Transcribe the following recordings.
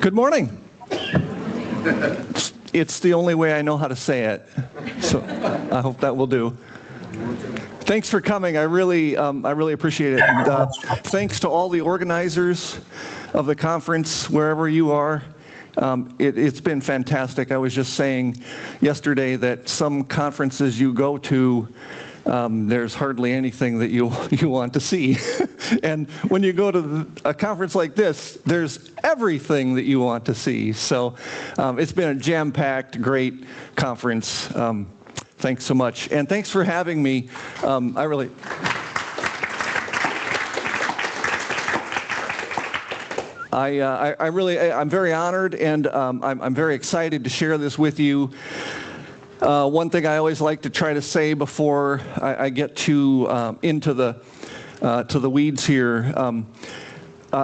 Good morning. It's the only way I know how to say it, so I hope that will do. Thanks for coming. I really appreciate it. And, thanks to all the organizers of the conference, wherever you are. It's been fantastic. I was just saying yesterday that some conferences you go to, there's hardly anything that you want to see. And when you go to a conference like this, there's everything that you want to see. So it's been a jam-packed, great conference. Thanks so much. And thanks for having me. I'm very honored, and I'm very excited to share this with you. One thing I always like to try to say before I get into the weeds here.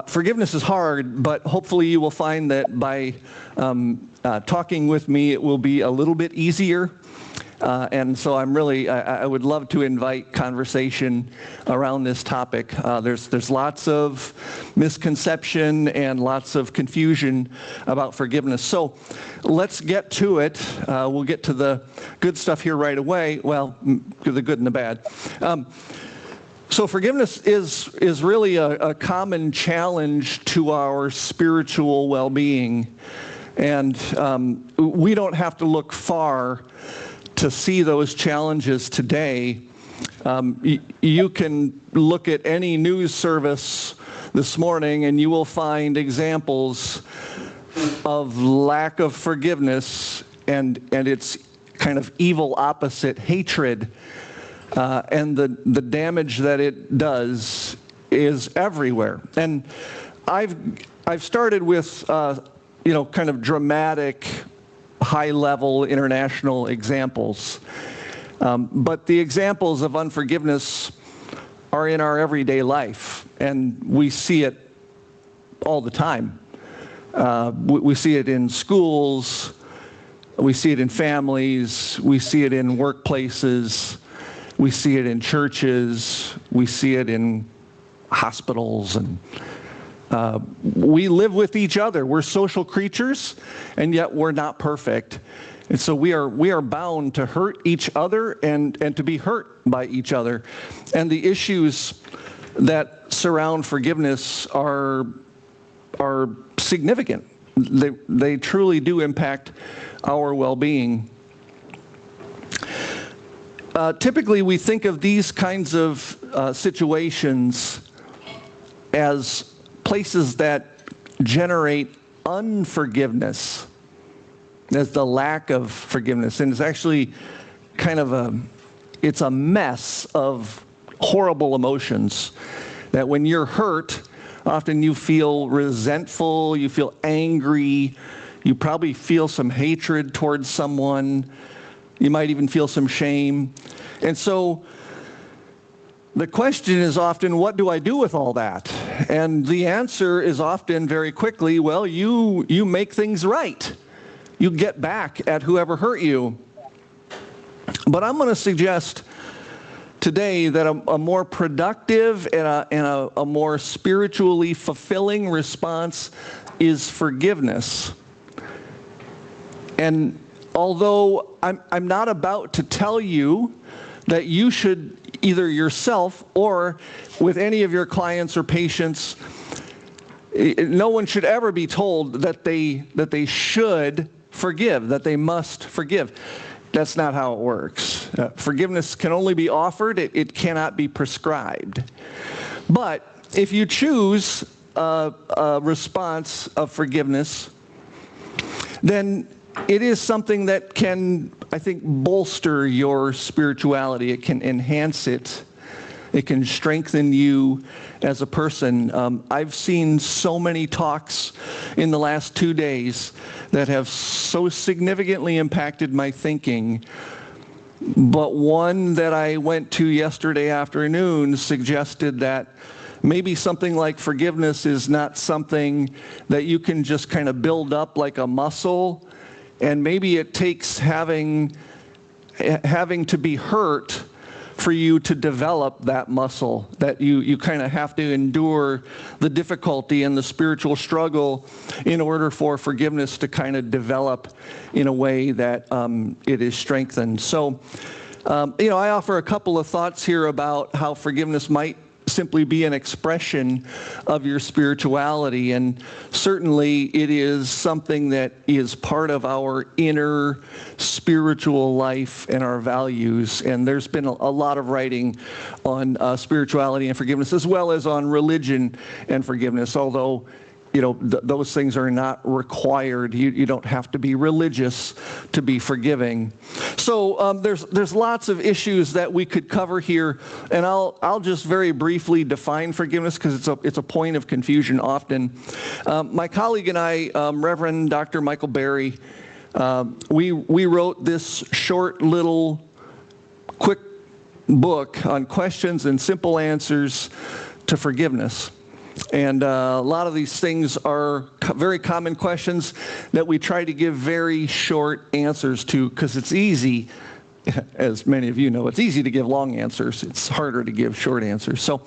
Forgiveness is hard, but hopefully you will find that by talking with me, it will be a little bit easier. And so I would love to invite conversation around this topic. There's lots of misconception and lots of confusion about forgiveness. So let's get to it. We'll get to the good stuff here right away. Well, the good and the bad. So forgiveness is really a common challenge to our spiritual well-being. And we don't have to look far to see those challenges today. You can look at any news service this morning and you will find examples of lack of forgiveness and its kind of evil opposite, hatred, and the damage that it does is everywhere. And I've started with kind of dramatic, high-level international examples. But the examples of unforgiveness are in our everyday life, and we see it all the time. We see it in schools, we see it in families, we see it in workplaces, we see it in churches, we see it in hospitals, and we live with each other. We're social creatures, and yet we're not perfect. And so we are bound to hurt each other and to be hurt by each other. And the issues that surround forgiveness are significant. They truly do impact our well-being. Typically, we think of these kinds of situations as places that generate unforgiveness, as the lack of forgiveness. And it's actually kind of it's a mess of horrible emotions that when you're hurt, often you feel resentful, you feel angry, you probably feel some hatred towards someone, you might even feel some shame. And so the question is often, what do I do with all that? And the answer is often very quickly, well, you make things right. You get back at whoever hurt you. But I'm going to suggest today that a more productive and a more spiritually fulfilling response is forgiveness. And although I'm not about to tell you that you should either yourself or with any of your clients or patients, no one should ever be told that they should forgive, that they must forgive. That's not how it works. Forgiveness can only be offered. It cannot be prescribed. But if you choose a response of forgiveness, then it is something that can, I think, bolster your spirituality. It can enhance it. It can strengthen you as a person. I've seen so many talks in the last 2 days that have so significantly impacted my thinking. But one that I went to yesterday afternoon suggested that maybe something like forgiveness is not something that you can just kind of build up like a muscle. And maybe it takes having to be hurt for you to develop that muscle, that you kind of have to endure the difficulty and the spiritual struggle in order for forgiveness to kind of develop in a way that it is strengthened. So, I offer a couple of thoughts here about how forgiveness might simply be an expression of your spirituality, and certainly it is something that is part of our inner spiritual life and our values. And there's been a lot of writing on spirituality and forgiveness, as well as on religion and forgiveness, although those things are not required. You don't have to be religious to be forgiving. So there's lots of issues that we could cover here, and I'll just very briefly define forgiveness because it's a point of confusion often. My colleague and I, Reverend Dr. Michael Berry, we wrote this short little quick book on questions and simple answers to forgiveness. And a lot of these things are very common questions that we try to give very short answers to, because it's easy, as many of you know, it's easy to give long answers. It's harder to give short answers. So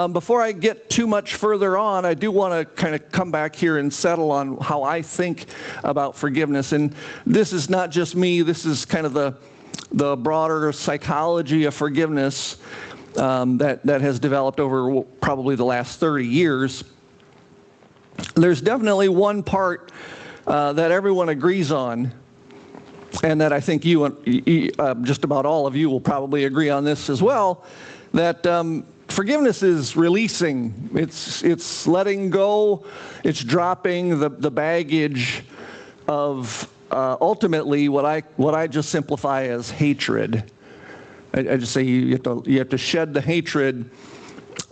before I get too much further on, I do want to kind of come back here and settle on how I think about forgiveness. And this is not just me. This is kind of the broader psychology of forgiveness that has developed over probably the last 30 years. There's definitely one part that everyone agrees on, and that I think just about all of you will probably agree on this as well, that forgiveness is releasing. It's letting go. It's dropping the baggage of ultimately what I just simplify as hatred. I just say you have to shed the hatred,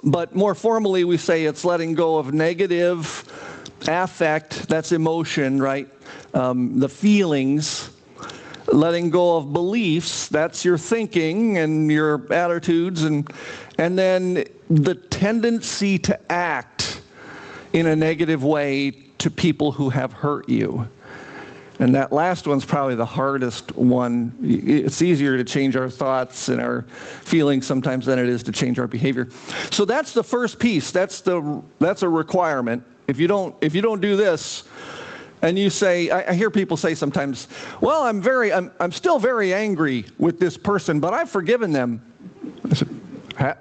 but more formally we say it's letting go of negative affect, that's emotion, right? The feelings, letting go of beliefs, that's your thinking and your attitudes, and then the tendency to act in a negative way to people who have hurt you. And that last one's probably the hardest one. It's easier to change our thoughts and our feelings sometimes than it is to change our behavior. So that's the first piece. That's a requirement. If you don't do this, and you say, I hear people say sometimes, well, I'm still very angry with this person, but I've forgiven them. I said,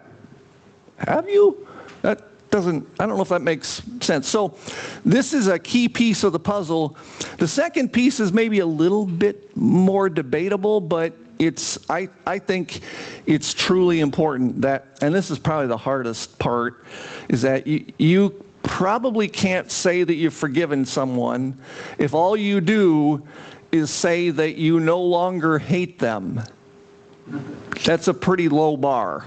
have you? I don't know if that makes sense. So this is a key piece of the puzzle. The second piece is maybe a little bit more debatable, but I think it's truly important that, and this is probably the hardest part, is that you probably can't say that you've forgiven someone if all you do is say that you no longer hate them. That's a pretty low bar.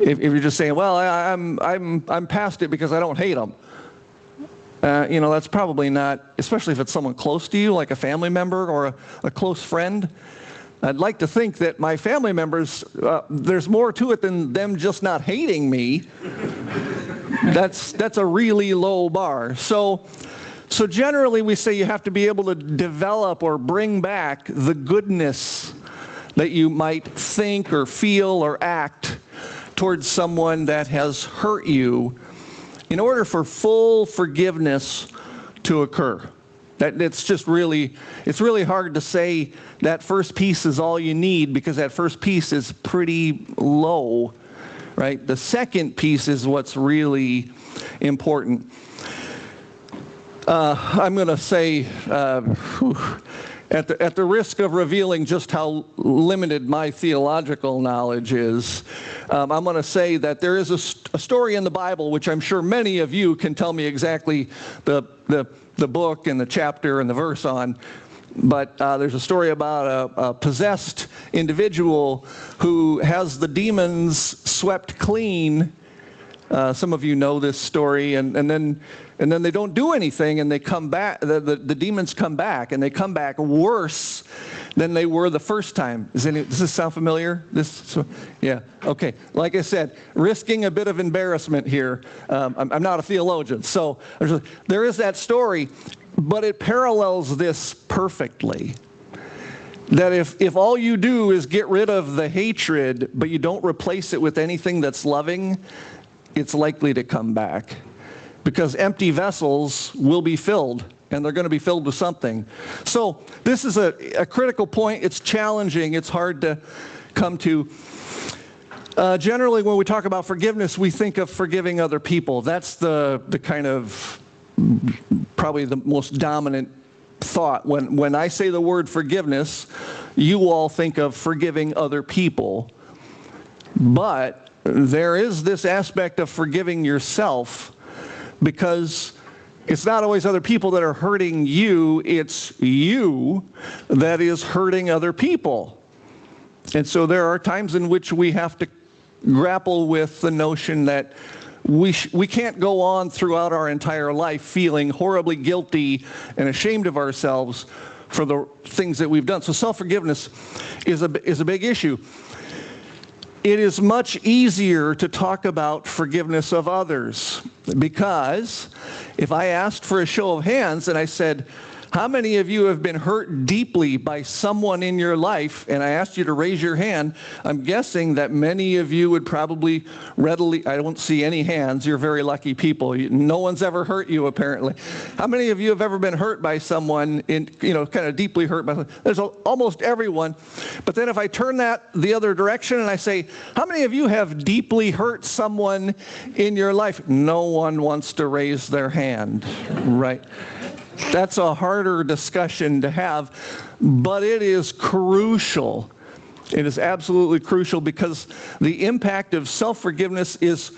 If you're just saying, well, I'm past it because I don't hate them, that's probably not, especially if it's someone close to you, like a family member or a close friend. I'd like to think that my family members, there's more to it than them just not hating me. That's a really low bar. So generally we say you have to be able to develop or bring back the goodness that you might think or feel or act towards someone that has hurt you in order for full forgiveness to occur. It's really hard to say that first piece is all you need, because that first piece is pretty low, right? The second piece is what's really important. I'm going to say, at the risk of revealing just how limited my theological knowledge is, I'm going to say that there is a story in the Bible, which I'm sure many of you can tell me exactly the book and the chapter and the verse on. But there's a story about a possessed individual who has the demons swept clean. Some of you know this story, and then they don't do anything, and they come back. The demons come back, and they come back worse than they were the first time. Does this sound familiar? Yeah. Okay. Like I said, risking a bit of embarrassment here. I'm not a theologian, so there is that story, but it parallels this perfectly. that if all you do is get rid of the hatred, but you don't replace it with anything that's loving, it's likely to come back. Because empty vessels will be filled, and they're going to be filled with something. So this is a critical point. It's challenging. It's hard to come to. Generally, when we talk about forgiveness, we think of forgiving other people. That's the kind of probably the most dominant thought. When I say the word forgiveness, you all think of forgiving other people. But there is this aspect of forgiving yourself, because it's not always other people that are hurting you, it's you that is hurting other people. And so there are times in which we have to grapple with the notion that we can't go on throughout our entire life feeling horribly guilty and ashamed of ourselves for the things that we've done. So self-forgiveness is a big issue. It is much easier to talk about forgiveness of others, because if I asked for a show of hands and I said, how many of you have been hurt deeply by someone in your life, and I asked you to raise your hand, I'm guessing that many of you would probably readily, I don't see any hands, you're very lucky people. No one's ever hurt you, apparently. How many of you have ever been hurt by someone, kind of deeply hurt by someone? There's almost everyone. But then if I turn that the other direction and I say, how many of you have deeply hurt someone in your life? No one wants to raise their hand, right? That's a harder discussion to have, but it is crucial. It is absolutely crucial, because the impact of self-forgiveness is,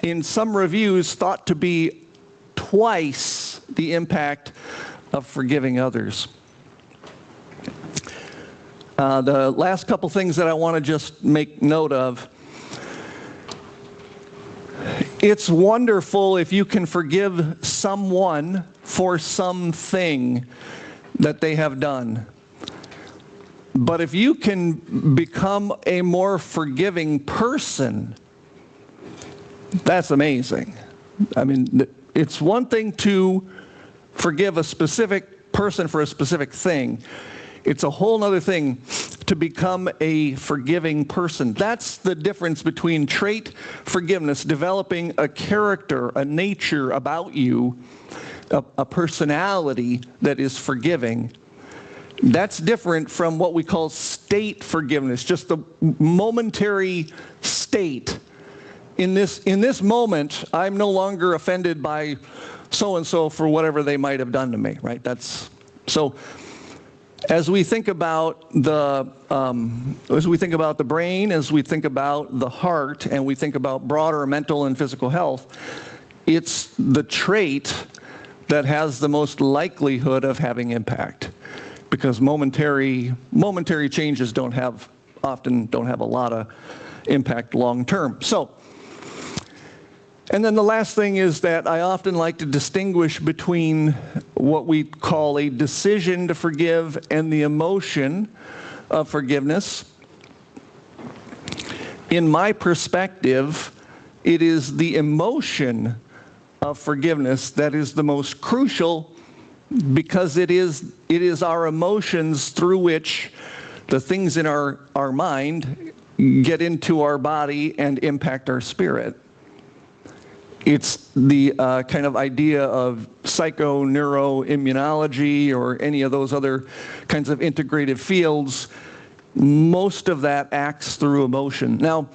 in some reviews, thought to be twice the impact of forgiving others. The last couple things that I want to just make note of. It's wonderful if you can forgive someone for something that they have done. But if you can become a more forgiving person, that's amazing. I mean, it's one thing to forgive a specific person for a specific thing. It's a whole other thing to become a forgiving person. That's the difference between trait forgiveness, developing a character, a nature about you, a personality that is forgiving. That's different from what we call state forgiveness, just the momentary state. In this moment, I'm no longer offended by so-and-so for whatever they might have done to me, right? So as we think about the brain, as we think about the heart, and we think about broader mental and physical health, it's the trait that has the most likelihood of having impact, because momentary changes often don't have a lot of impact long term. So, and then the last thing is that I often like to distinguish between what we call a decision to forgive and the emotion of forgiveness. In my perspective, it is the emotion of forgiveness that is the most crucial, because it is our emotions through which the things in our mind get into our body and impact our spirit. It's the kind of idea of psychoneuroimmunology or any of those other kinds of integrative fields. Most of that acts through emotion. Now,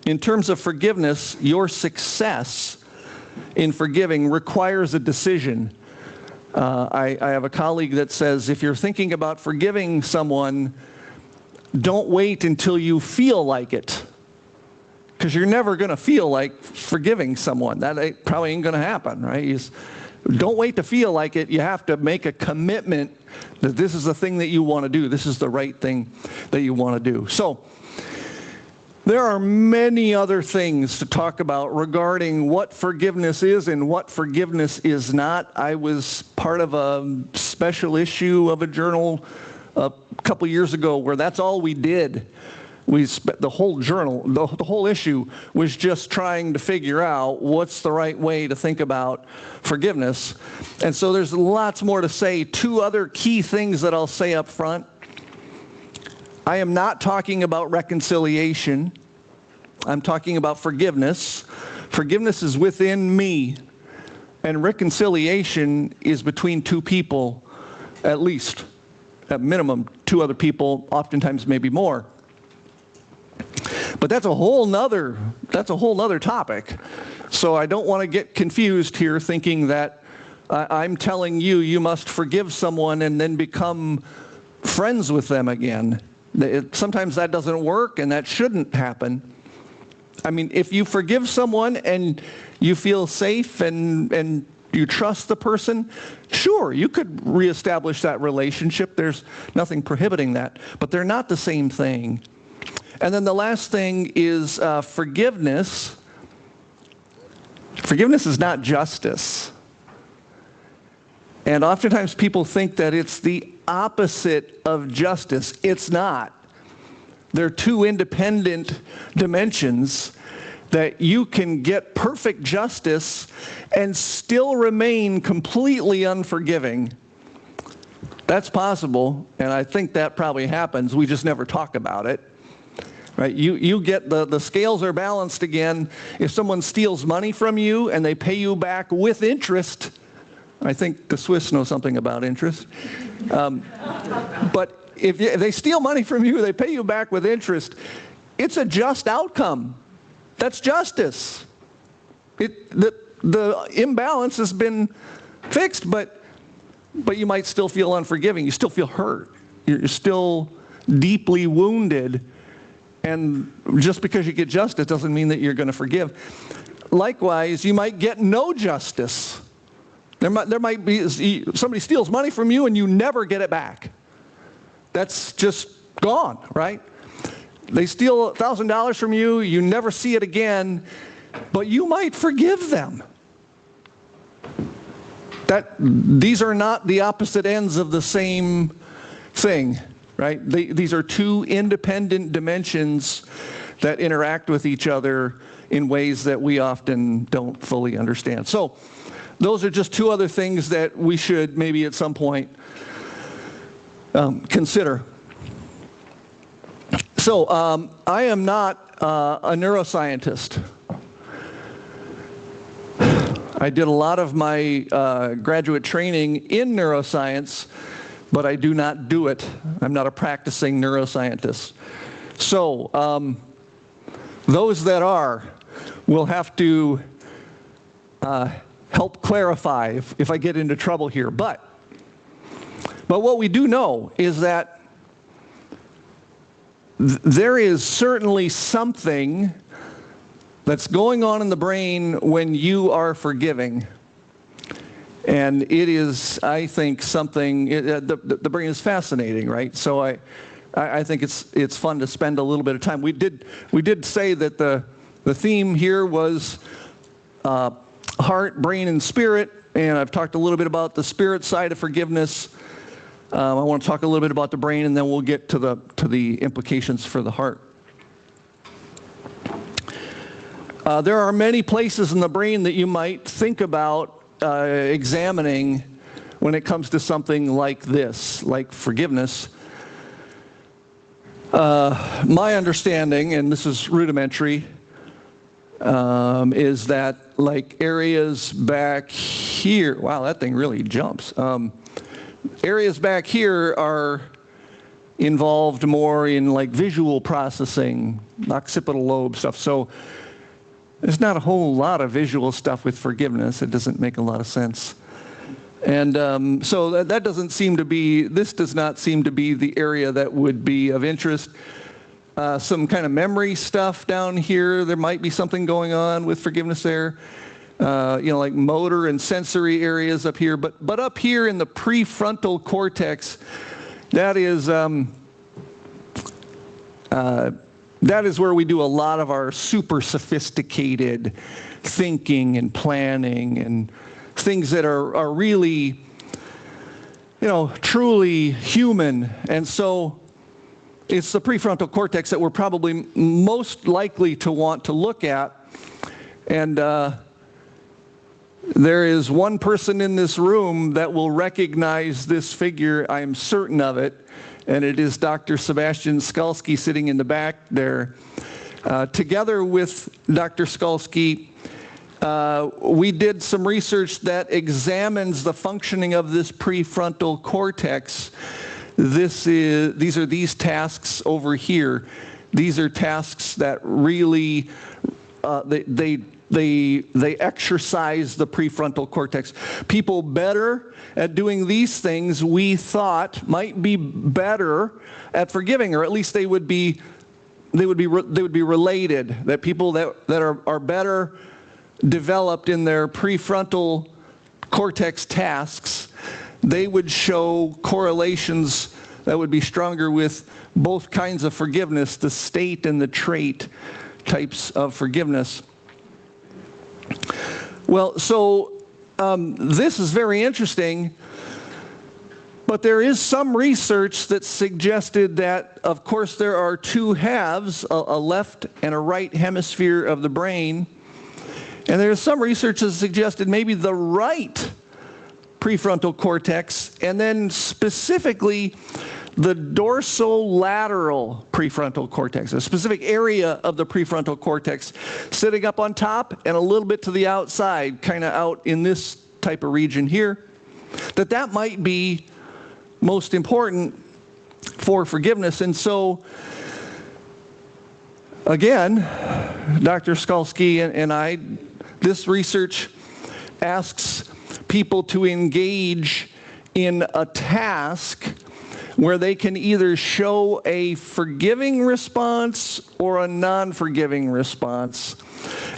in terms of forgiveness, your success in forgiving requires a decision. I have a colleague that says, if you're thinking about forgiving someone, don't wait until you feel like it. Because you're never going to feel like forgiving someone. That probably ain't going to happen, right? Don't wait to feel like it. You have to make a commitment that this is the thing that you want to do. This is the right thing that you want to do. So there are many other things to talk about regarding what forgiveness is and what forgiveness is not. I was part of a special issue of a journal a couple years ago where that's all we did. We spent the whole journal, the whole issue was just trying to figure out what's the right way to think about forgiveness. And so there's lots more to say. Two other key things that I'll say up front. I am not talking about reconciliation. I'm talking about forgiveness. Forgiveness is within me, and reconciliation is between two people, at least, at minimum, two other people, oftentimes maybe more. But that's a whole nother topic. So I don't want to get confused here thinking that I'm telling you you must forgive someone and then become friends with them again. Sometimes that doesn't work, and that shouldn't happen. I mean, if you forgive someone and you feel safe and you trust the person, sure, you could reestablish that relationship. There's nothing prohibiting that. But they're not the same thing. And then the last thing is forgiveness. Forgiveness is not justice. And oftentimes people think that it's the opposite of justice. It's not. They're two independent dimensions that you can get perfect justice and still remain completely unforgiving. That's possible, and I think that probably happens. We just never talk about it. Right? You get the scales are balanced again. If someone steals money from you and they pay you back with interest, I think the Swiss know something about interest. But if they steal money from you, they pay you back with interest, it's a just outcome. That's justice. The imbalance has been fixed, but you might still feel unforgiving. You still feel hurt. You're still deeply wounded. And just because you get justice doesn't mean that you're going to forgive. Likewise, you might get no justice. There might be, somebody steals money from you and you never get it back. That's just gone, right? They steal $1,000 from you, you never see it again, but you might forgive them. These are not the opposite ends of the same thing, right? These are two independent dimensions that interact with each other in ways that we often don't fully understand. So those are just two other things that we should maybe at some point consider. So I am not a neuroscientist. I did a lot of my graduate training in neuroscience, but I do not do it. I'm not a practicing neuroscientist. So those that are will have to help clarify if I get into trouble here. But what we do know is that there is certainly something that's going on in the brain when you are forgiving. And it is, I think, something, the brain is fascinating, right? So I think it's fun to spend a little bit of time. We did say that the theme here was heart, brain, and spirit, and I've talked a little bit about the spirit side of forgiveness. I want to talk a little bit about the brain, and then we'll get to the implications for the heart. There are many places in the brain that you might think about examining when it comes to something like this, like forgiveness. My understanding, and this is rudimentary, is that like areas back here, wow, that thing really jumps. Areas back here are involved more in like visual processing, occipital lobe stuff. So there's not a whole lot of visual stuff with forgiveness. It doesn't make a lot of sense. And so that doesn't seem to be, this does not seem to be the area that would be of interest. Some kind of memory stuff down here, there might be something going on with forgiveness there. Like motor and sensory areas up here. But up here in the prefrontal cortex, that is where we do a lot of our super sophisticated thinking and planning and things that are really, truly human. And so it's the prefrontal cortex that we're probably most likely to want to look at. And There is one person in this room that will recognize this figure, I am certain of it, and it is Dr. Sebastian Skalski sitting in the back there. Together with Dr. Skalski, we did some research that examines the functioning of this prefrontal cortex. These are these tasks over here. These are tasks that really, they exercise the prefrontal cortex. People better at doing these things, we thought, might be better at forgiving, or at least they would be related. That people that are better developed in their prefrontal cortex tasks, they would show correlations that would be stronger with both kinds of forgiveness, the state and the trait types of forgiveness. Well, so this is very interesting, but there is some research that suggested that, of course, there are two halves, a left and a right hemisphere of the brain, and there's some research that suggested maybe the right prefrontal cortex, and then specifically the dorsolateral prefrontal cortex, a specific area of the prefrontal cortex sitting up on top and a little bit to the outside, kind of out in this type of region here, that might be most important for forgiveness. And so, again, Dr. Skalski and I, this research asks people to engage in a task where they can either show a forgiving response or a non-forgiving response.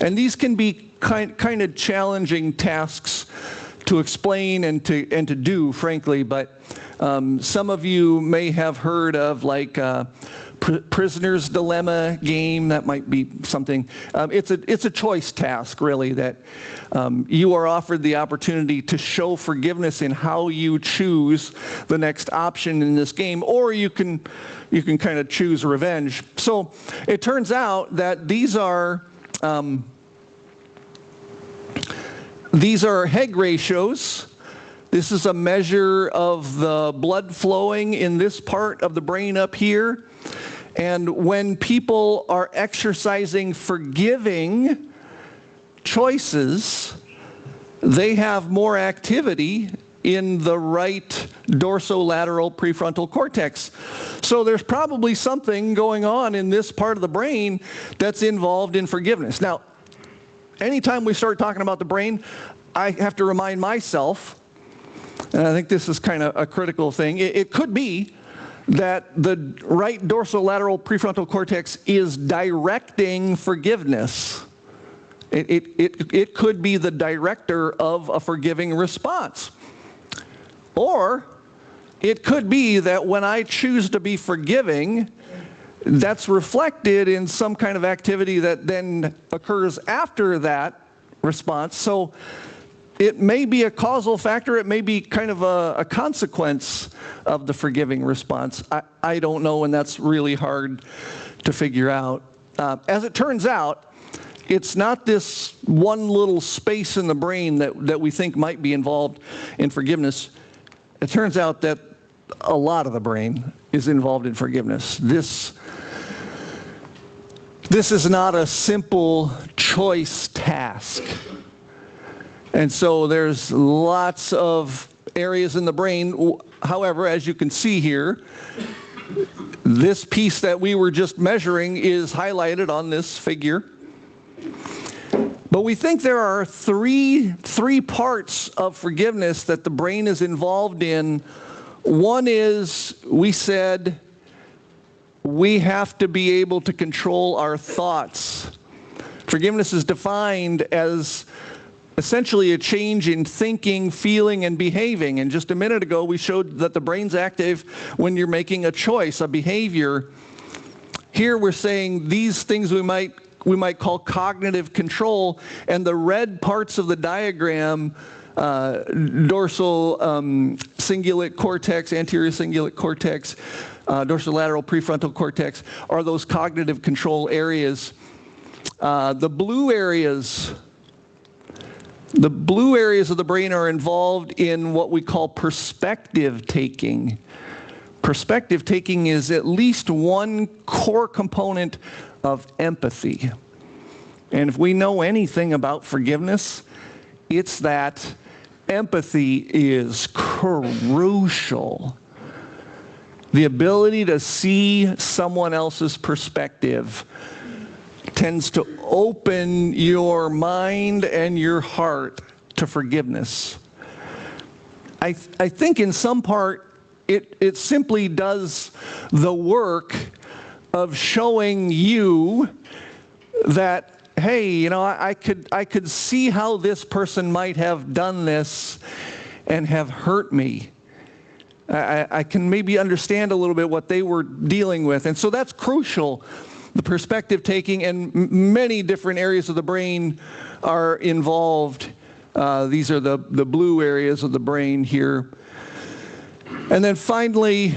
And these can be kind of challenging tasks to explain and to do, frankly, but some of you may have heard of like prisoner's dilemma game. That might be something. It's a choice task, really, that you are offered the opportunity to show forgiveness in how you choose the next option in this game, or you can kind of choose revenge. So it turns out that these are Heg ratios. This is a measure of the blood flowing in this part of the brain up here. And when people are exercising forgiving choices, they have more activity in the right dorsolateral prefrontal cortex. So there's probably something going on in this part of the brain that's involved in forgiveness. Now, anytime we start talking about the brain, I have to remind myself, and I think this is kind of a critical thing, it could be that the right dorsolateral prefrontal cortex is directing forgiveness. It could be the director of a forgiving response. Or it could be that when I choose to be forgiving, that's reflected in some kind of activity that then occurs after that response. So it may be a causal factor, it may be kind of a consequence of the forgiving response. I don't know, and that's really hard to figure out. As it turns out, it's not this one little space in the brain that we think might be involved in forgiveness. It turns out that a lot of the brain is involved in forgiveness. This is not a simple choice task. And so there's lots of areas in the brain. However, as you can see here, this piece that we were just measuring is highlighted on this figure. But we think there are three parts of forgiveness that the brain is involved in. One is, we said, we have to be able to control our thoughts. Forgiveness is defined as essentially a change in thinking, feeling, and behaving. And just a minute ago, we showed that the brain's active when you're making a choice, a behavior. Here we're saying these things we might call cognitive control, and the red parts of the diagram, dorsal cingulate cortex, anterior cingulate cortex, dorsolateral prefrontal cortex, are those cognitive control areas. The blue areas, The blue areas of the brain are involved in what we call perspective taking. Perspective taking is at least one core component of empathy. And if we know anything about forgiveness, it's that empathy is crucial. The ability to see someone else's perspective tends to open your mind and your heart to forgiveness. I think in some part it simply does the work of showing you that, hey, you know, I could see how this person might have done this and have hurt me. I can maybe understand a little bit what they were dealing with. And so that's crucial. The perspective taking, and many different areas of the brain are involved. These are the blue areas of the brain here. And then finally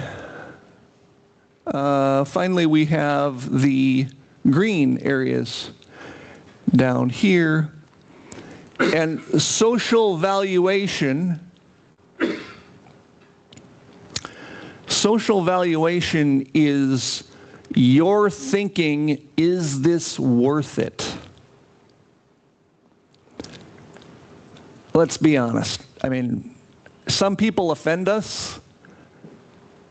we have the green areas down here. And social valuation. Social valuation is your thinking, is this worth it? Let's be honest. I mean, some people offend us,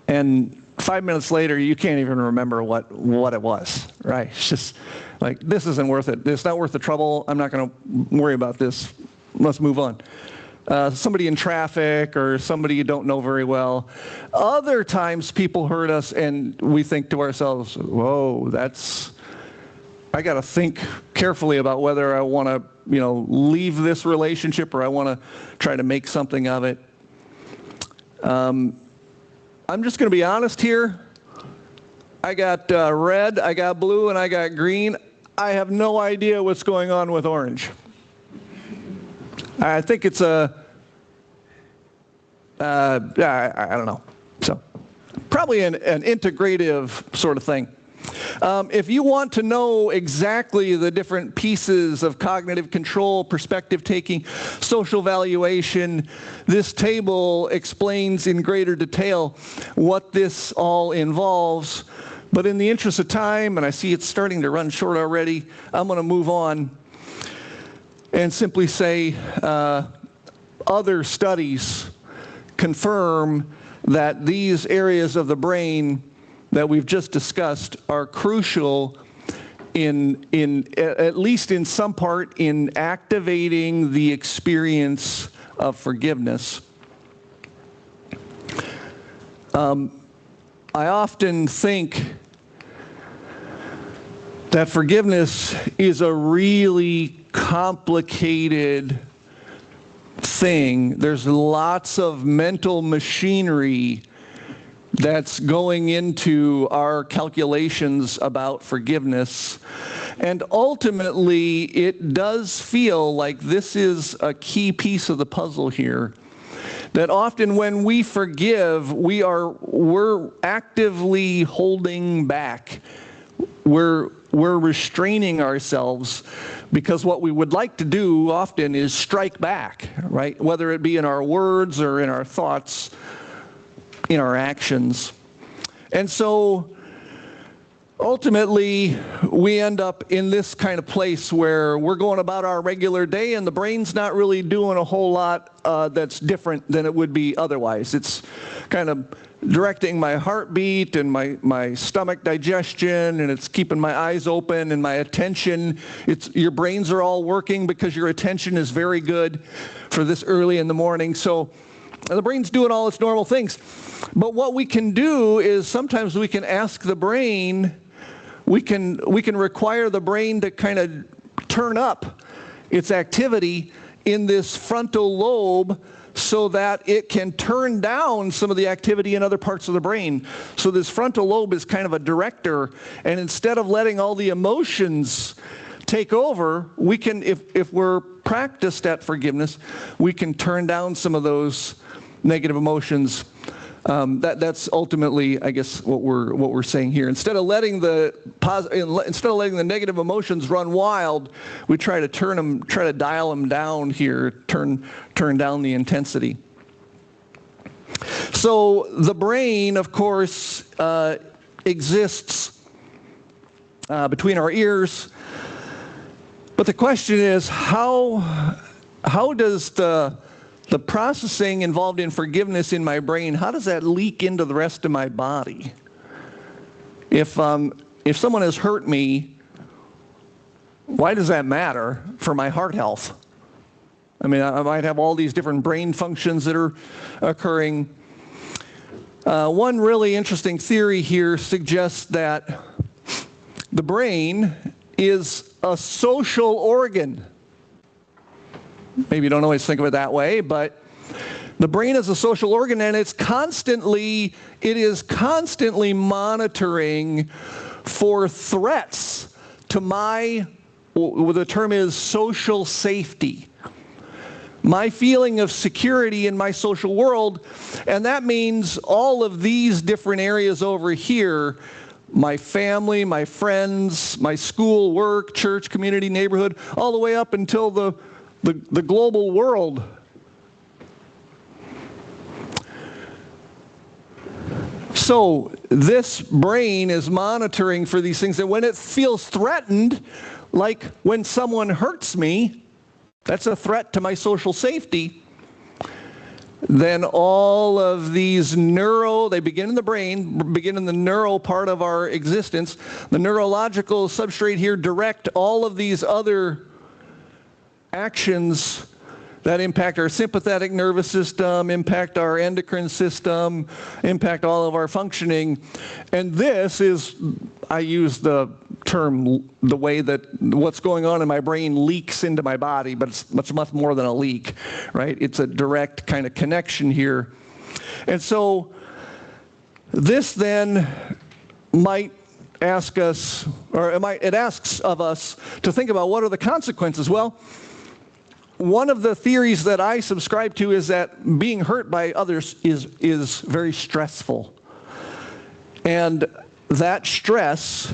and 5 minutes later, you can't even remember what it was, right? It's just like, this isn't worth it. It's not worth the trouble. I'm not going to worry about this. Let's move on. Somebody in traffic or somebody you don't know very well. Other times people hurt us and we think to ourselves, whoa, I got to think carefully about whether I want to, leave this relationship or I want to try to make something of it. I'm just going to be honest here. I got red, I got blue, and I got green. I have no idea what's going on with orange. I think it's I don't know. So probably an integrative sort of thing. If you want to know exactly the different pieces of cognitive control, perspective taking, social valuation, this table explains in greater detail what this all involves. But in the interest of time, and I see it's starting to run short already, I'm going to move on and simply say other studies confirm that these areas of the brain that we've just discussed are crucial in at least in some part in activating the experience of forgiveness. I often think that forgiveness is a really complicated thing. There's lots of mental machinery that's going into our calculations about forgiveness. And ultimately, it does feel like this is a key piece of the puzzle here. That often when we forgive, we're actively holding back. We're restraining ourselves because what we would like to do often is strike back, right? Whether it be in our words or in our thoughts, in our actions. And so ultimately, we end up in this kind of place where we're going about our regular day and the brain's not really doing a whole lot that's different than it would be otherwise. It's kind of directing my heartbeat and my stomach digestion, and it's keeping my eyes open and my attention. Your brains are all working because your attention is very good for this early in the morning. So the brain's doing all its normal things. But what we can do is sometimes we can ask the brain, we can require the brain to kind of turn up its activity in this frontal lobe so that it can turn down some of the activity in other parts of the brain. So this frontal lobe is kind of a director, and instead of letting all the emotions take over, we can, if we're practiced at forgiveness, we can turn down some of those negative emotions. That's ultimately, I guess, what we're saying here. Instead of letting the negative emotions run wild, we try to dial them down here, turn down the intensity. So the brain, of course, exists between our ears. But the question is, how does the processing involved in forgiveness in my brain, how does that leak into the rest of my body? If someone has hurt me, why does that matter for my heart health? I mean, I might have all these different brain functions that are occurring. One really interesting theory here suggests that the brain is a social organ. Maybe you don't always think of it that way, but the brain is a social organ, and it is constantly monitoring for threats to the term is social safety. My feeling of security in my social world, and that means all of these different areas over here, my family, my friends, my school, work, church, community, neighborhood, all the way up until the global world. So this brain is monitoring for these things, and when it feels threatened, like when someone hurts me, that's a threat to my social safety, then all of these they begin in the brain, begin in the neural part of our existence. The neurological substrate here direct all of these other actions that impact our sympathetic nervous system, impact our endocrine system, impact all of our functioning. And this is, I use the term, the way that what's going on in my brain leaks into my body, but it's much more than a leak, right? It's a direct kind of connection here. And so this then might ask us, or it asks of us to think about what are the consequences. Well, one of the theories that I subscribe to is that being hurt by others is very stressful. And that stress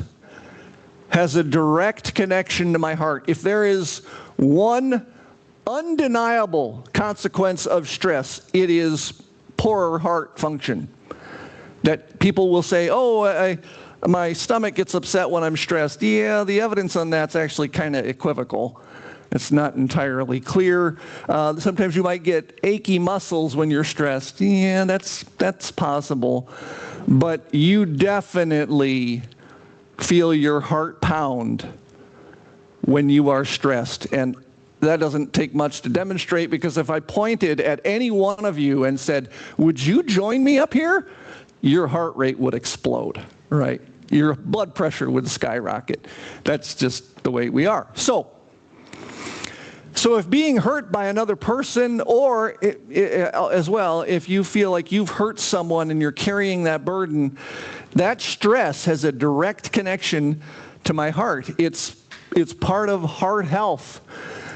has a direct connection to my heart. If there is one undeniable consequence of stress, it is poorer heart function. That people will say, oh, my stomach gets upset when I'm stressed. Yeah, the evidence on that's actually kind of equivocal. It's not entirely clear. Sometimes you might get achy muscles when you're stressed. Yeah, that's possible. But you definitely feel your heart pound when you are stressed. And that doesn't take much to demonstrate, because if I pointed at any one of you and said, would you join me up here? Your heart rate would explode, right? Your blood pressure would skyrocket. That's just the way we are. So if being hurt by another person, or as well, if you feel like you've hurt someone and you're carrying that burden, that stress has a direct connection to my heart. It's part of heart health.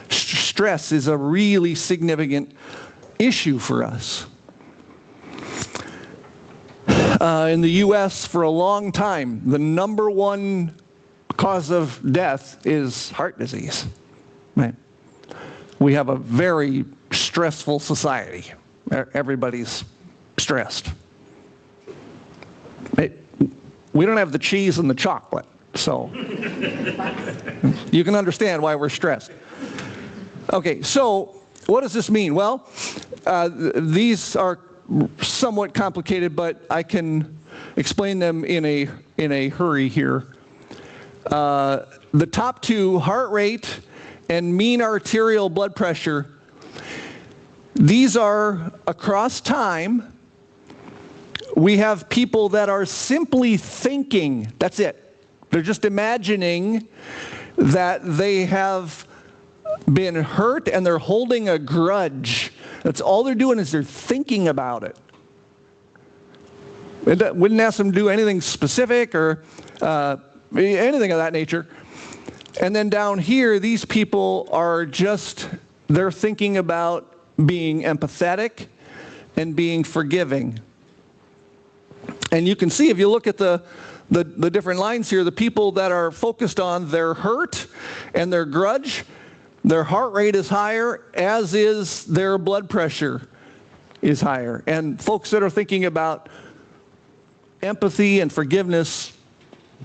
Stress is a really significant issue for us. In the U.S., for a long time, the number one cause of death is heart disease, right? We have a very stressful society. Everybody's stressed. We don't have the cheese and the chocolate, so you can understand why we're stressed. Okay, so what does this mean? Well, these are somewhat complicated, but I can explain them in a hurry here. The top two, heart rate and mean arterial blood pressure, these are across time. We have people that are simply thinking, that's it. They're just imagining that they have been hurt and they're holding a grudge. That's all they're doing, is they're thinking about it. It wouldn't ask them to do anything specific or anything of that nature. And then down here, these people are they're thinking about being empathetic and being forgiving. And you can see if you look at the different lines here, the people that are focused on their hurt and their grudge, their heart rate is higher, as is their blood pressure is higher. And folks that are thinking about empathy and forgiveness,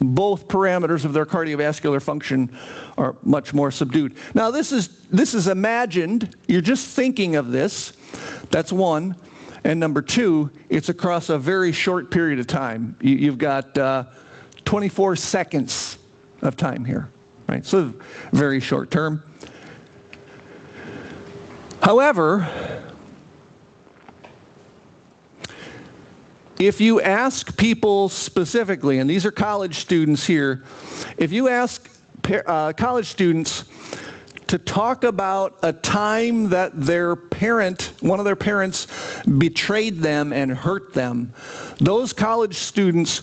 both parameters of their cardiovascular function are much more subdued. Now this is imagined. You're just thinking of this. That's one. And number two, it's across a very short period of time. You've got 24 seconds of time here, right? So very short term. However, if you ask people specifically, and these are college students here, if you ask college students to talk about a time that one of their parents betrayed them and hurt them, those college students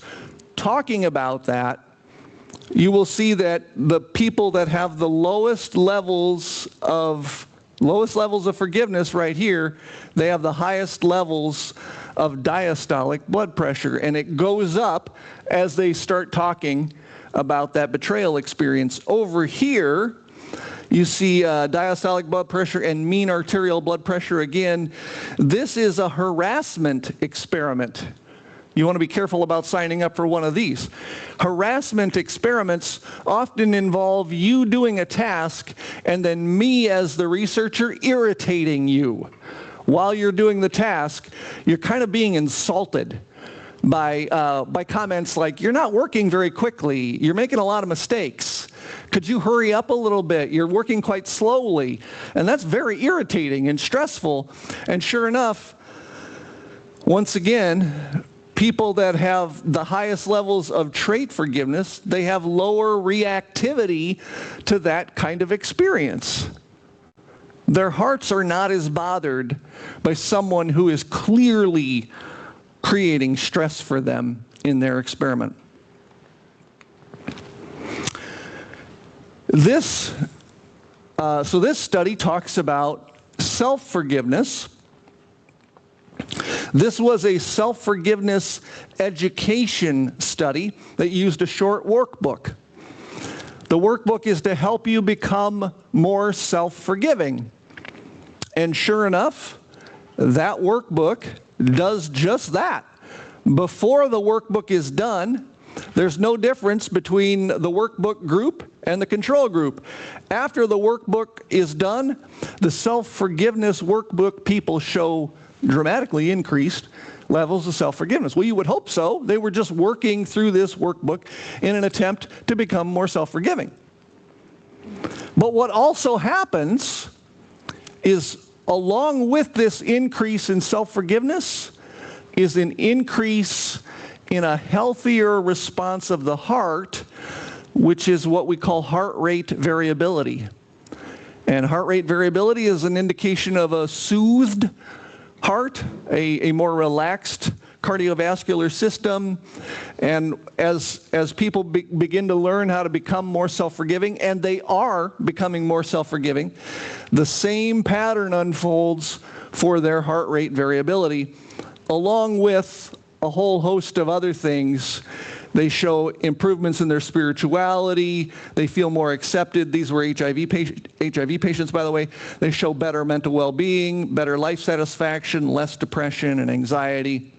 talking about that, you will see that the people that have the lowest levels of forgiveness right here, they have the highest levels of diastolic blood pressure, and it goes up as they start talking about that betrayal experience. Over here, you see diastolic blood pressure and mean arterial blood pressure again. This is a harassment experiment. You want to be careful about signing up for one of these. Harassment experiments often involve you doing a task and then me as the researcher irritating you. While you're doing the task, you're kind of being insulted by comments like, you're not working very quickly, you're making a lot of mistakes, could you hurry up a little bit, you're working quite slowly. And that's very irritating and stressful. And sure enough, once again, people that have the highest levels of trait forgiveness, they have lower reactivity to that kind of experience. Their hearts are not as bothered by someone who is clearly creating stress for them in their experiment. This study talks about self-forgiveness. This was a self-forgiveness education study that used a short workbook. The workbook is to help you become more self-forgiving. And sure enough, that workbook does just that. Before the workbook is done, there's no difference between the workbook group and the control group. After the workbook is done, the self-forgiveness workbook people show dramatically increased levels of self-forgiveness. Well, you would hope so. They were just working through this workbook in an attempt to become more self-forgiving. But what also happens is, along with this increase in self-forgiveness, is an increase in a healthier response of the heart, which is what we call heart rate variability. And heart rate variability is an indication of a soothed heart, a more relaxed cardiovascular system. And as people begin to learn how to become more self-forgiving, and they are becoming more self-forgiving, the same pattern unfolds for their heart rate variability, along with a whole host of other things. They show improvements in their spirituality. They feel more accepted. These were HIV patients, by the way. They show better mental well-being, better life satisfaction, less depression and anxiety.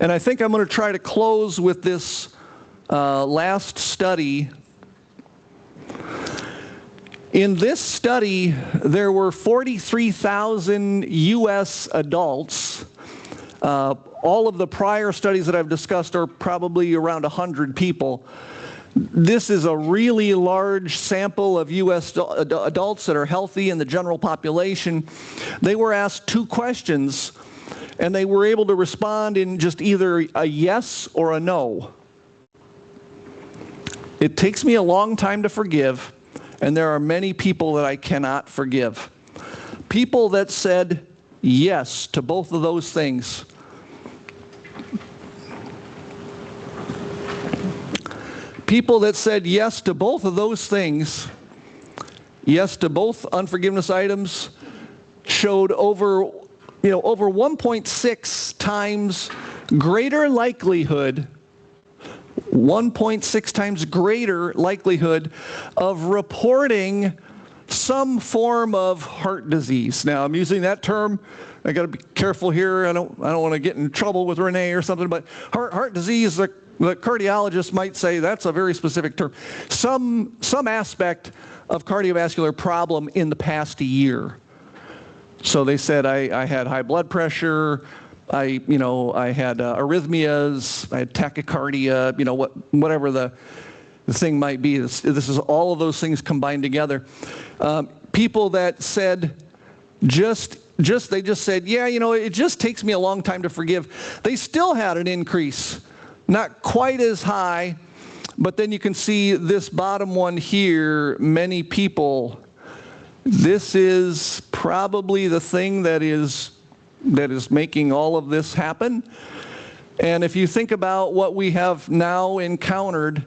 And I think I'm going to try to close with this last study. In this study, there were 43,000 U.S. adults. All of the prior studies that I've discussed are probably around 100 people. This is a really large sample of U.S. adults that are healthy in the general population. They were asked 2 questions, and they were able to respond in just either a yes or a no. It takes me a long time to forgive, and there are many people that I cannot forgive. People that said yes to both of those things. People that said yes to both of those things, yes to both unforgiveness items, showed over 1.6 times greater likelihood, 1.6 times greater likelihood of reporting some form of heart disease. Now, I'm using that term. I got to be careful here. I don't want to get in trouble with Renee or something, but heart disease, the cardiologist might say that's a very specific term. Some aspect of cardiovascular problem in the past year. So they said I had high blood pressure, I had arrhythmias, I had tachycardia, whatever the thing might be. This is all of those things combined together. People that said they just said, yeah, it just takes me a long time to forgive. They still had an increase, not quite as high, but then you can see this bottom one here, many people. This is probably the thing that is making all of this happen. And if you think about what we have now encountered,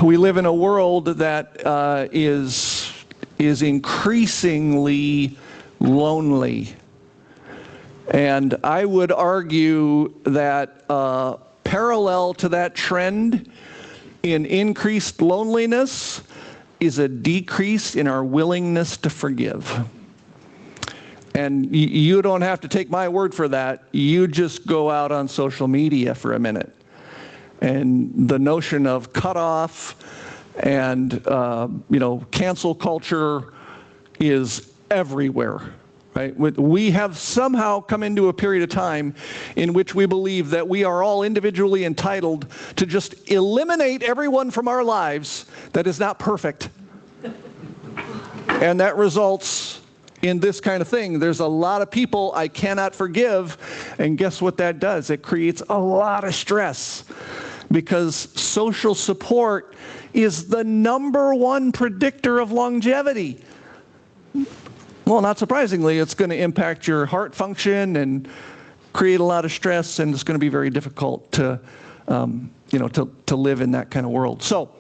we live in a world that is increasingly lonely. And I would argue that parallel to that trend in increased loneliness is a decrease in our willingness to forgive. And you don't have to take my word for that. You just go out on social media for a minute. And the notion of cutoff and cancel culture is everywhere. Right? We have somehow come into a period of time in which we believe that we are all individually entitled to just eliminate everyone from our lives that is not perfect. And that results in this kind of thing. There's a lot of people I cannot forgive, and guess what that does? It creates a lot of stress, because social support is the #1 predictor of longevity. Well, not surprisingly, it's going to impact your heart function and create a lot of stress, and it's going to be very difficult to live in that kind of world. So,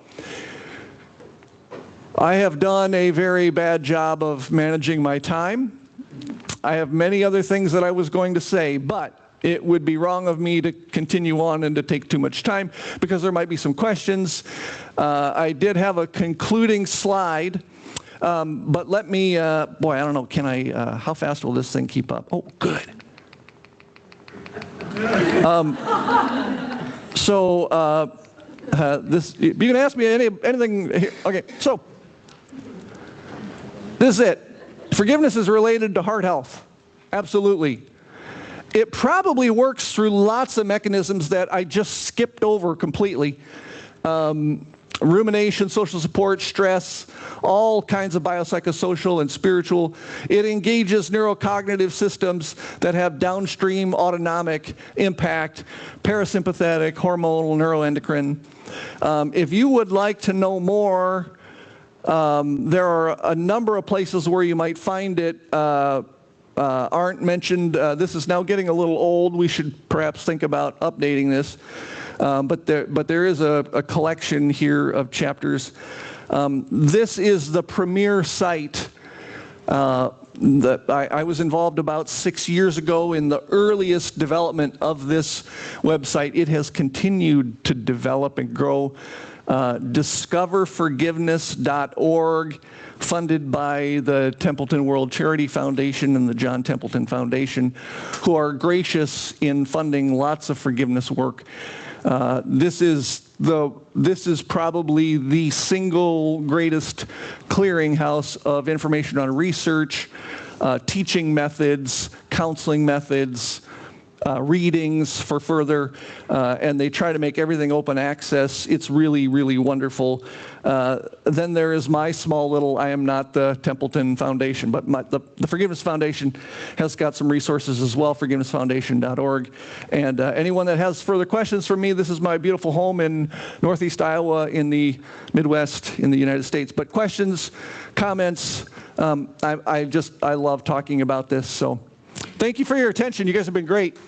I have done a very bad job of managing my time. I have many other things that I was going to say, but it would be wrong of me to continue on and to take too much time, because there might be some questions. I did have a concluding slide. But let me, I don't know, how fast will this thing keep up? Oh, good. You can ask me anything here. Okay, so this is it. Forgiveness is related to heart health. Absolutely. It probably works through lots of mechanisms that I just skipped over completely. Rumination, social support, stress, all kinds of biopsychosocial and spiritual. It engages neurocognitive systems that have downstream autonomic impact, parasympathetic, hormonal, neuroendocrine. If you would like to know more, there are a number of places where you might find it. Aren't mentioned. This is now getting a little old. We should perhaps think about updating this. But there is a collection here of chapters. This is the premier site that I was involved about 6 years ago in the earliest development of this website. It has continued to develop and grow. Discoverforgiveness.org, funded by the Templeton World Charity Foundation and the John Templeton Foundation, who are gracious in funding lots of forgiveness work. This is probably the single greatest clearinghouse of information on research, teaching methods, counseling methods, readings for further, and they try to make everything open access. It's really, really wonderful. Then there is my small little, I am not the Templeton Foundation, but the Forgiveness Foundation has got some resources as well, forgivenessfoundation.org. And anyone that has further questions for me, this is my beautiful home in Northeast Iowa in the Midwest in the United States. But questions, comments, I love talking about this. So thank you for your attention. You guys have been great.